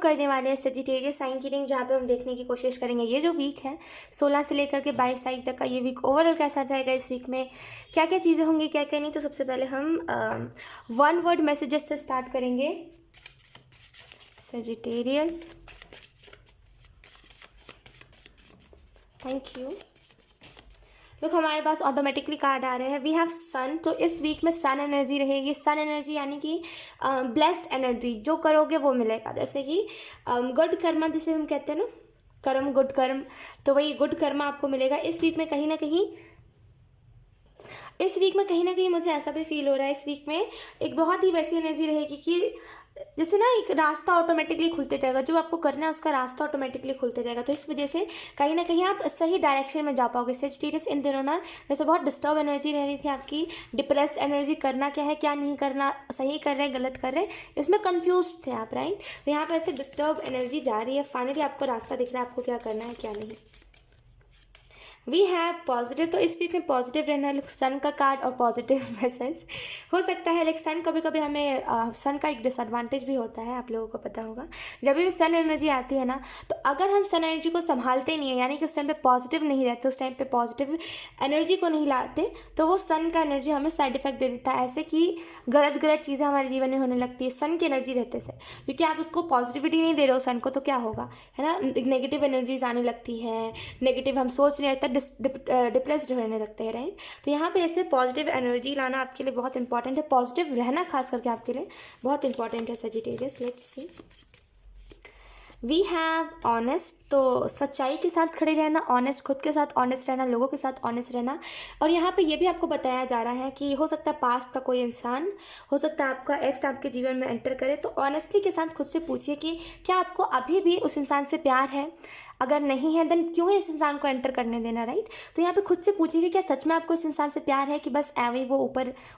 करने वाले हैं सजिटेरियस साइन की रीडिंग, जहाँ पे हम देखने की कोशिश करेंगे ये जो वीक है 16 से लेकर के 22 तारीख तक का ये वीक ओवरऑल कैसा जाएगा, इस वीक में क्या क्या चीज़ें होंगी क्या क्या नहीं। तो सबसे पहले हम वन वर्ड मैसेजेस से स्टार्ट करेंगे। Sagittarius, thank you. लोग हमारे पास ऑटोमेटिकली कार्ड आ रहे हैं। वी हैव सन, तो इस वीक में सन एनर्जी रहेगी। सन एनर्जी यानी कि ब्लेस्ड एनर्जी, जो करोगे वो मिलेगा। जैसे कि गुड कर्मा जिसे हम कहते हैं ना, कर्म, गुड कर्म, तो वही गुड कर्मा आपको मिलेगा इस वीक में। कहीं ना कहीं इस वीक में कहीं ना कहीं मुझे ऐसा भी फील हो रहा है, इस वीक में एक बहुत ही वैसी एनर्जी रहेगी कि जैसे ना एक रास्ता ऑटोमेटिकली खुलते जाएगा, जो आपको करना है उसका रास्ता ऑटोमेटिकली खुलते जाएगा। तो इस वजह से कहीं ना कहीं आप सही डायरेक्शन में जा पाओगे। सजिटेरियस इन दिनों ना जैसे बहुत डिस्टर्ब एनर्जी रह रही थी आपकी, डिप्रेस एनर्जी, करना क्या है क्या नहीं करना, सही कर रहे हैं गलत कर रहे हैं, इसमें कंफ्यूज थे आप, राइट। तो यहाँ पर ऐसे डिस्टर्ब एनर्जी जा रही है, फाइनली आपको रास्ता दिख रहा है आपको क्या करना है क्या नहीं। वी हैव पॉजिटिव, तो इस वीक में पॉजिटिव रहना है। सन का कार्ड और पॉजिटिव मैसेज हो सकता है। लेकिन सन कभी कभी हमें सन का एक डिसएडवांटेज भी होता है, आप लोगों को पता होगा। जब भी सन एनर्जी आती है ना, तो अगर हम सन एनर्जी को संभालते नहीं है, यानी कि उस टाइम पे पॉजिटिव नहीं रहते, उस टाइम पे पॉजिटिव एनर्जी को नहीं लाते, तो वो सन का एनर्जी हमें साइड इफेक्ट दे देता है। ऐसे कि गलत गलत चीज़ें हमारे जीवन में होने लगती है सन की एनर्जी रहते से, क्योंकि आप उसको पॉजिटिविटी नहीं दे रहे हो सन को, तो क्या होगा, है ना। नेगेटिव एनर्जीज आने लगती हैं, नेगेटिव हम सोच नहीं रहते, डिप्रेस्ड रहने लगते हैं, राइट। तो यहाँ पे ऐसे पॉजिटिव एनर्जी लाना आपके लिए बहुत इंपॉर्टेंट है। पॉजिटिव रहना खास करके आपके लिए बहुत इंपॉर्टेंट है Sagittarius. Let's see, we have honest, तो सच्चाई के साथ खड़े रहना, ऑनेस्ट, खुद के साथ ऑनेस्ट रहना, लोगों के साथ ऑनेस्ट रहना। और यहाँ पे ये भी आपको बताया जा रहा है कि हो सकता है पास्ट का कोई इंसान, हो सकता है आपका एक्स आपके जीवन में एंटर करे, तो ऑनेस्टली के साथ खुद से पूछिए कि क्या आपको अभी भी उस इंसान से प्यार है। अगर नहीं है देन क्यों इस इंसान को एंटर करने देना, राइट। तो यहाँ पे खुद से पूछिए कि क्या सच में आपको इस इंसान से प्यार है, कि बस एवं वो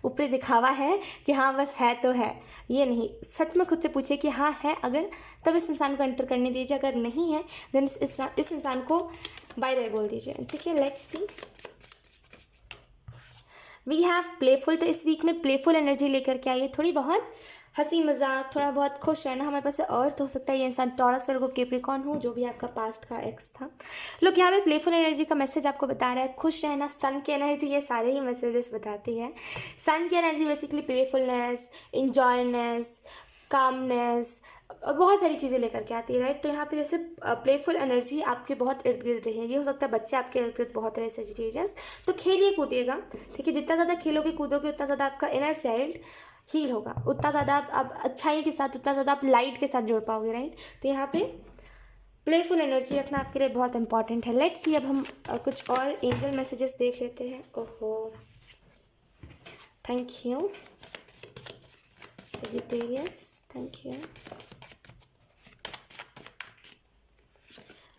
ऊपरी दिखावा है कि हाँ बस है तो है, ये नहीं। सच में खुद से पूछिए कि हाँ है अगर, तब इस इंसान को एंटर करने दीजिए। अगर नहीं है देन इस इंसान को बाय बाय बोल दीजिए, ठीक है। Let's see, we have playful, तो इस वीक में प्लेफुल एनर्जी लेकर के आइए। थोड़ी बहुत हंसी मजाक, थोड़ा बहुत खुश रहना। हमारे पास अर्थ हो सकता है, ये इंसान टॉरस, वर्गो, कैप्रिकॉर्न हो, जो भी आपका पास्ट का एक्स था। लोग यहाँ पे प्लेफुल एनर्जी का मैसेज आपको बता रहा है, खुश रहना, सन की एनर्जी, ये सारे ही मैसेजेस बताती है। सन की एनर्जी बेसिकली प्लेफुलनेस, इंजॉयनेस, कामनेस, बहुत सारी चीज़ें लेकर के आती है, राइट। तो यहाँ पे जैसे प्लेफुल एनर्जी आपके बहुत इर्द गिर्द रहेगी। हो सकता है बच्चे आपके इर्द गिर्द बहुत रहे सजिटेरियस, तो खेलिए कूदिएगा, ठीक है। जितना ज़्यादा खेलोगे कूदोगे उतना ज़्यादा आपका इनर चाइल्ड हील होगा, उतना ज़्यादा आप अच्छाई के साथ, उतना ज़्यादा आप लाइट के साथ जुड़ पाओगे, राइट। तो यहाँ पे प्लेफुल एनर्जी रखना आपके लिए बहुत इंपॉर्टेंट है। लेट्स सी, अब हम कुछ और एंजल मैसेजेस देख लेते हैं। ओहो, thank you Sagittarius, thank you.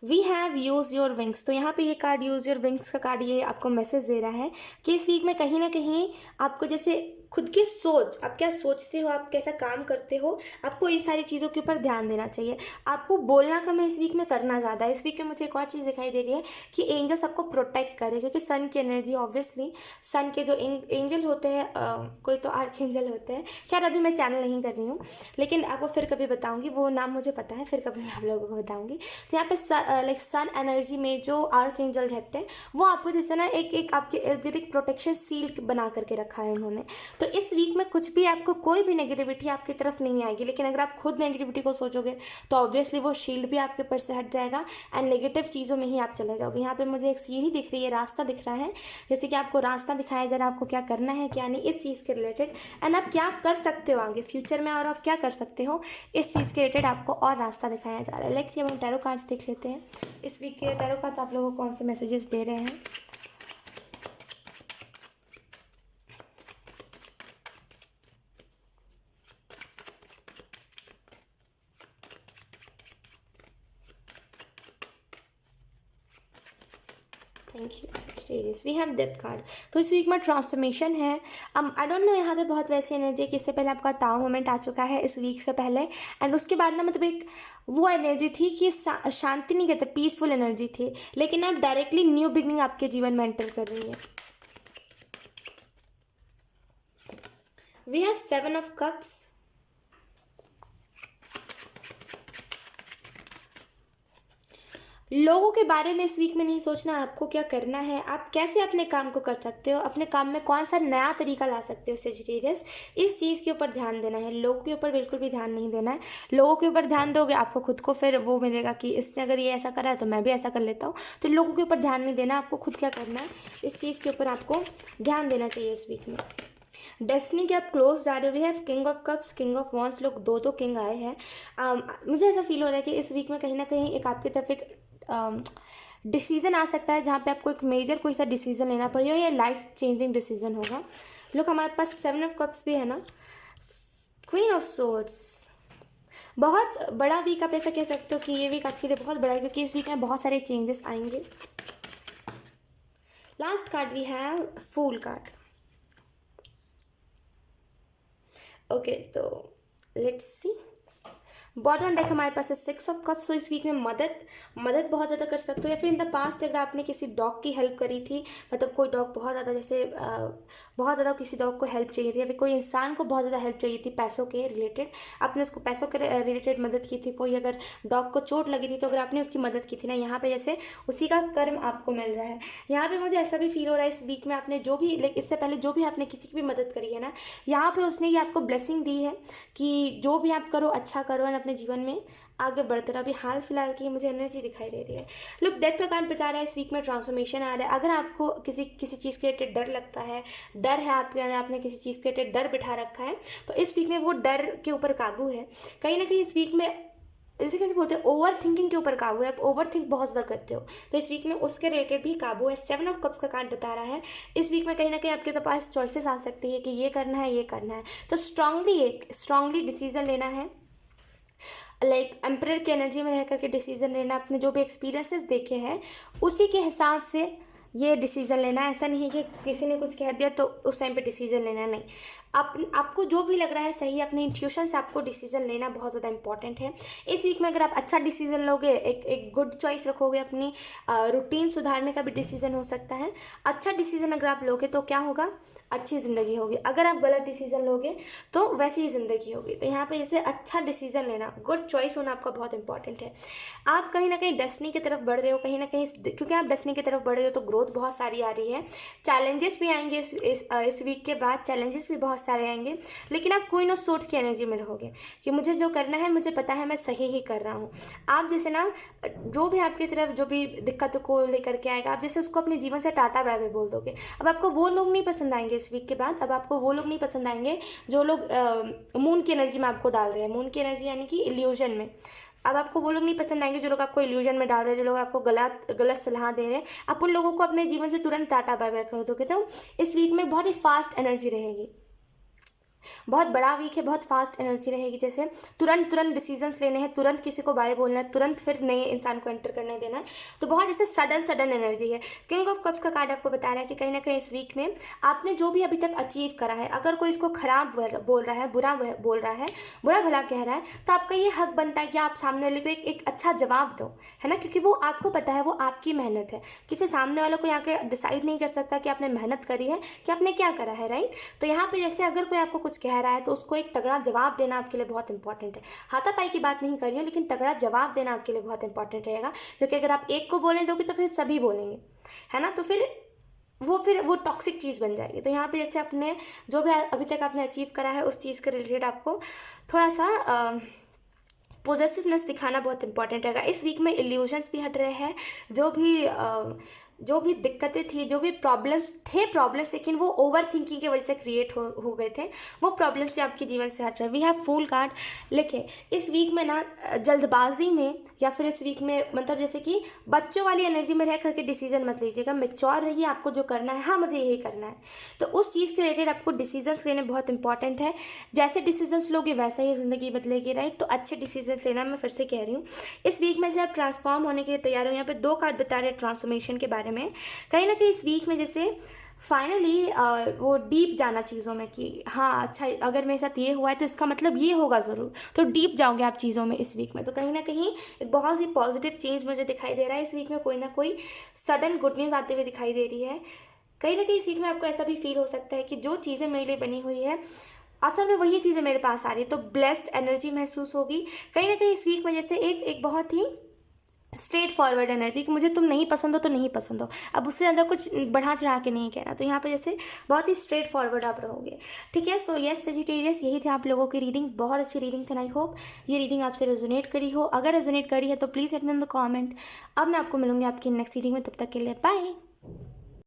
We have use your wings, तो यहाँ पे ये कार्ड यूज़ योर विंग्स का कार्ड ये आपको मैसेज दे रहा है कि इस वीक में कहीं ना कहीं आपको जैसे खुद की सोच, आप क्या सोचते हो, आप कैसा काम करते हो, आपको इन सारी चीज़ों के ऊपर ध्यान देना चाहिए। आपको बोलना कम है इस वीक में, करना ज़्यादा है। इस वीक में मुझे एक और चीज़ दिखाई दे रही है कि एंजल्स आपको प्रोटेक्ट करे, क्योंकि सन की एनर्जी, ऑब्वियसली सन के जो एंजल होते हैं, कोई तो आर्क एंजल होते हैं। खैर अभी मैं चैनल नहीं कर रही हूँ, लेकिन आपको फिर कभी बताऊँगी, वो नाम मुझे पता है, फिर कभी मैं आप लोगों को बताऊँगी। तो यहाँ पे लाइक सन एनर्जी में जो आर्क एंजल रहते हैं, वो आपको जैसे ना एक आपके इर्द गिर्द एक प्रोटेक्शन सील बना करके रखा है उन्होंने। तो इस वीक में कुछ भी आपको, कोई भी नेगेटिविटी आपकी तरफ नहीं आएगी। लेकिन अगर आप खुद नेगेटिविटी को सोचोगे तो ऑब्वियसली वो शील्ड भी आपके ऊपर से हट जाएगा एंड नेगेटिव चीज़ों में ही आप चले जाओगे। यहाँ पे मुझे एक सीढ़ी दिख रही है, रास्ता दिख रहा है, जैसे कि आपको रास्ता दिखाया जा रहा है, आपको क्या करना है क्या नहीं, इस चीज़ के रिलेटेड, एंड आप क्या कर सकते हो आगे फ्यूचर में, और आप क्या कर सकते हो, इस चीज़ के रिलेटेड आपको और रास्ता दिखाया जा रहा है। लेट्स सी, हम टैरो कार्ड्स देख लेते हैं। इस वीक के टैरो कार्ड्स आप लोगों को कौन से मैसेजेस दे रहे हैं। Thank you Sagittarius, we have death card, तो इस वीक में ट्रांसफॉर्मेशन है। आई डोंट नो, यहाँ पे बहुत वैसी एनर्जी है कि इससे पहले आपका टाउ मोमेंट आ चुका है इस वीक से पहले, एंड उसके बाद ना मतलब एक वो एनर्जी थी कि शांति नहीं कहते, पीसफुल एनर्जी थी, लेकिन अब डायरेक्टली न्यू बिगनिंग आपके जीवन में एंटर कर रही है। वी हैव 7 ऑफ कप्स, लोगों के बारे में इस वीक में नहीं सोचना, आपको क्या करना है, आप कैसे अपने काम को कर सकते हो, अपने काम में कौन सा नया तरीका ला सकते हो सेजिटेरियस, इस चीज़ के ऊपर ध्यान देना है। लोगों के ऊपर बिल्कुल भी ध्यान नहीं देना है। लोगों के ऊपर ध्यान दोगे आपको खुद को फिर वो मिलेगा कि इसने अगर ये ऐसा करा है तो मैं भी ऐसा कर लेता हूँ। तो लोगों के ऊपर ध्यान नहीं देना, आपको खुद क्या करना है इस चीज़ के ऊपर आपको ध्यान देना चाहिए इस वीक में। डेस्टिनी के आप क्लोज जा रहे हो। We have king of cups, king of wands, लोग दो किंग आए हैं। मुझे ऐसा फील हो रहा है कि इस वीक में कहीं ना कहीं एक आपकी तरफ एक डिसीजन आ सकता है जहाँ पे आपको एक मेजर कोई सा डिसीजन लेना पड़ेगा, या लाइफ चेंजिंग डिसीजन होगा। लोग हमारे पास 7 ऑफ कप्स भी है ना, क्वीन ऑफ सोर्ड्स, बहुत बड़ा वीक आप ऐसा कह सकते हो कि ये वीक आपके लिए बहुत बड़ा है, क्योंकि इस वीक में बहुत सारे चेंजेस आएंगे। Last card we have fool card. Okay, तो लेट्स सी। बॉटम डेक हमारे पास है 6 ऑफ कप्स। तो इस वीक में मदद बहुत ज़्यादा कर सकते हो, या फिर इन द पास्ट अगर आपने किसी डॉग की हेल्प करी थी, मतलब कोई डॉग बहुत ज़्यादा जैसे बहुत ज़्यादा किसी डॉग को हेल्प चाहिए थी, या फिर कोई इंसान को बहुत ज़्यादा हेल्प चाहिए थी पैसों के रिलेटेड, आपने उसको पैसों के रिलेटेड मदद की थी। कोई अगर डॉग को चोट लगी थी तो अगर आपने उसकी मदद की थी ना, यहाँ पे जैसे उसी का कर्म आपको मिल रहा है। यहाँ पे मुझे ऐसा भी फील हो रहा है इस वीक में आपने जो भी लाइक इससे पहले जो भी आपने किसी की भी मदद करी है ना, यहाँ पे उसने ये आपको ब्लेसिंग दी है कि जो भी आप करो अच्छा करो एंड अपने जीवन में आगे बढ़ते रहो। अभी हाल फिलहाल की मुझे एनर्जी दिखाई दे रही है। लुक, डेथ का कार्ड बता रहा है इस वीक में ट्रांसफॉर्मेशन आ रहा है। अगर आपको किसी चीज़ के रिलेटेड डर लगता है, डर है आपके अंदर, आपने किसी चीज़ के रिलेटेड डर बिठा रखा है, तो इस वीक में वो डर के ऊपर काबू है। कहीं ना कहीं इस वीक में इसे कैसे बोलते हैं, ओवर थिंकिंग के ऊपर काबू है। आप ओवर थिंक बहुत ज़्यादा करते हो, तो इस वीक में उसके रिलेटेड भी काबू है। 7 ऑफ कप्स का कार्ड बता रहा है इस वीक में कहीं ना कहीं आपके पास चॉइसेस आ सकती है कि ये करना है, ये करना है। तो स्ट्रांगली डिसीजन लेना है, लाइक एम्परर की एनर्जी में रह करके डिसीजन लेना, अपने जो भी एक्सपीरियंसेस देखे हैं उसी के हिसाब से ये डिसीजन लेना है। ऐसा नहीं कि किसी ने कुछ कह दिया तो उस टाइम पे डिसीजन लेना नहीं। आपको जो भी लग रहा है सही, अपने इंट्यूशन से आपको डिसीजन लेना बहुत ज़्यादा इंपॉर्टेंट है। इस वीक में अगर आप अच्छा डिसीजन लोगे, एक गुड चॉइस रखोगे, अपनी रूटीन सुधारने का भी डिसीजन हो सकता है। अच्छा डिसीजन अगर आप लोगे तो क्या होगा, अच्छी ज़िंदगी होगी। अगर आप गलत डिसीजन लोगे तो वैसी ही ज़िंदगी होगी। तो यहाँ पे जैसे अच्छा डिसीजन लेना, गुड चॉइस होना आपका बहुत इंपॉर्टेंट है। आप कहीं ना कहीं डेस्टिनी की तरफ बढ़ रहे हो, कहीं ना कहीं क्योंकि आप डेस्टिनी की तरफ बढ़ रहे हो तो ग्रोथ बहुत सारी आ रही है। चैलेंजेस भी आएंगे इस वीक के बाद, चैलेंजेस भी बहुत सारे आएंगे, लेकिन आप क्वीन ऑफ सोर्ड्स की एनर्जी में रहोगे कि मुझे जो करना है मुझे पता है मैं सही ही कर रहा हूँ। आप जैसे ना जो भी आपकी तरफ जो भी दिक्कत को लेकर के आएगा, आप जैसे उसको अपने जीवन से टाटा बाय बाय बोल दोगे। अब आपको वो लोग नहीं पसंद आएंगे इस वीक के बाद। अब आपको वो लोग नहीं पसंद आएंगे जो लोग मून की एनर्जी में आपको डाल रहे हैं। मून की एनर्जी यानी कि इल्यूजन में। अब आपको वो लोग नहीं पसंद आएंगे जो लोग आपको इल्यूजन में डाल रहे हैं, जो लोग आपको गलत सलाह दे रहे हैं। आप उन लोगों को अपने जीवन से तुरंत टाटा बाय बाय कर दोगे। तो इस वीक में बहुत ही फास्ट एनर्जी रहेगी, बहुत बड़ा वीक है, बहुत फास्ट एनर्जी रहेगी। जैसे तुरंत डिसीजंस लेने हैं, तुरंत किसी को बाय बोलना है, तुरंत फिर नए इंसान को एंटर करने देना है। तो बहुत जैसे सडन एनर्जी है। किंग ऑफ कप्स का कार्ड आपको बता रहा है कि कहीं ना कहीं इस वीक में आपने जो भी अभी तक अचीव करा है, अगर कोई इसको खराब बोल रहा है, बुरा बोल रहा है, बुरा भला कह रहा है, तो आपका ये हक बनता है कि आप सामने वाले को एक अच्छा जवाब दो, है ना, क्योंकि वो आपको पता है वो आपकी मेहनत है। किसी सामने वाले को यहाँ के डिसाइड नहीं कर सकता कि आपने मेहनत करी है कि आपने क्या करा है, राइट। तो यहाँ पे जैसे अगर कोई आपको कुछ कह रहा है तो उसको एक तगड़ा जवाब देना आपके लिए बहुत इंपॉर्टेंट है। हाथापाई की बात नहीं कर रही हूँ, लेकिन तगड़ा जवाब देना आपके लिए बहुत इंपॉर्टेंट रहेगा, क्योंकि अगर आप एक को बोलने दोगे तो फिर सभी बोलेंगे, है ना, तो फिर वो टॉक्सिक चीज़ बन जाएगी। तो यहाँ पे जैसे अपने जो भी अभी तक आपने अचीव करा है उस चीज़ के रिलेटेड आपको थोड़ा सा पॉजिटिवनेस दिखाना बहुत इंपॉर्टेंट रहेगा। इस वीक में इल्यूजन्स भी हट रहे हैं। जो भी दिक्कतें थी, जो भी प्रॉब्लम्स लेकिन वो ओवर थिंकिंग की वजह से क्रिएट हो गए थे, वो प्रॉब्लम्स भी आपके जीवन से हट रहे हैं। We have fool card. लिखे इस वीक में ना जल्दबाजी में या फिर इस वीक में मतलब जैसे कि बच्चों वाली एनर्जी में रह करके डिसीजन मत लीजिएगा। मैच्योर रहिए, आपको जो करना है, हाँ मुझे यही करना है, तो उस चीज़ के रिलेटेड आपको डिसीजंस लेने बहुत इंपॉर्टेंट है। जैसे डिसीजंस लोगे वैसा ही ज़िंदगी बदलेगी, राइट। तो अच्छे डिसीजंस लेना, मैं फिर से कह रही हूँ। इस वीक में से आप ट्रांसफॉर्म होने के लिए तैयार हो। यहाँ पे 2 कार्ड बता रहे हैं ट्रांसफॉर्मेशन के बारे में। कहीं ना कहीं इस वीक में जैसे फाइनली वो डीप जाना चीज़ों में कि हाँ अच्छा अगर मेरे साथ ये हुआ है तो इसका मतलब ये होगा ज़रूर, तो डीप जाओगे आप चीज़ों में इस वीक में। तो कहीं ना कहीं एक बहुत ही पॉजिटिव चेंज मुझे दिखाई दे रहा है इस वीक में। कोई ना कोई सडन गुड न्यूज़ आते हुए दिखाई दे रही है। कहीं ना कहीं इस वीक में आपको ऐसा भी फील हो सकता है कि जो चीज़ें मेरे लिए बनी हुई है असल में वही चीज़ें मेरे पास आ रही है, तो ब्लेस्ड एनर्जी महसूस होगी। कहीं ना कहीं इस वीक में जैसे एक बहुत ही स्ट्रेट फॉरवर्ड एनर्जी कि मुझे तुम नहीं पसंद हो तो नहीं पसंद हो, अब उससे ज़्यादा कुछ बढ़ा चढ़ा के नहीं कहना। तो यहाँ पे जैसे बहुत ही स्ट्रेट फॉरवर्ड आप रहोगे, ठीक है। सो यस सेजिटेरियस, यही थी आप लोगों की रीडिंग। बहुत अच्छी रीडिंग थी, आई होप ये रीडिंग आपसे रेजोनेट करी हो। अगर रेजोनेट करी है तो please let me in the comment. अब मैं आपको मिलूंगी आपकी नेक्स्ट रीडिंग में, तब तक के लिए बाय।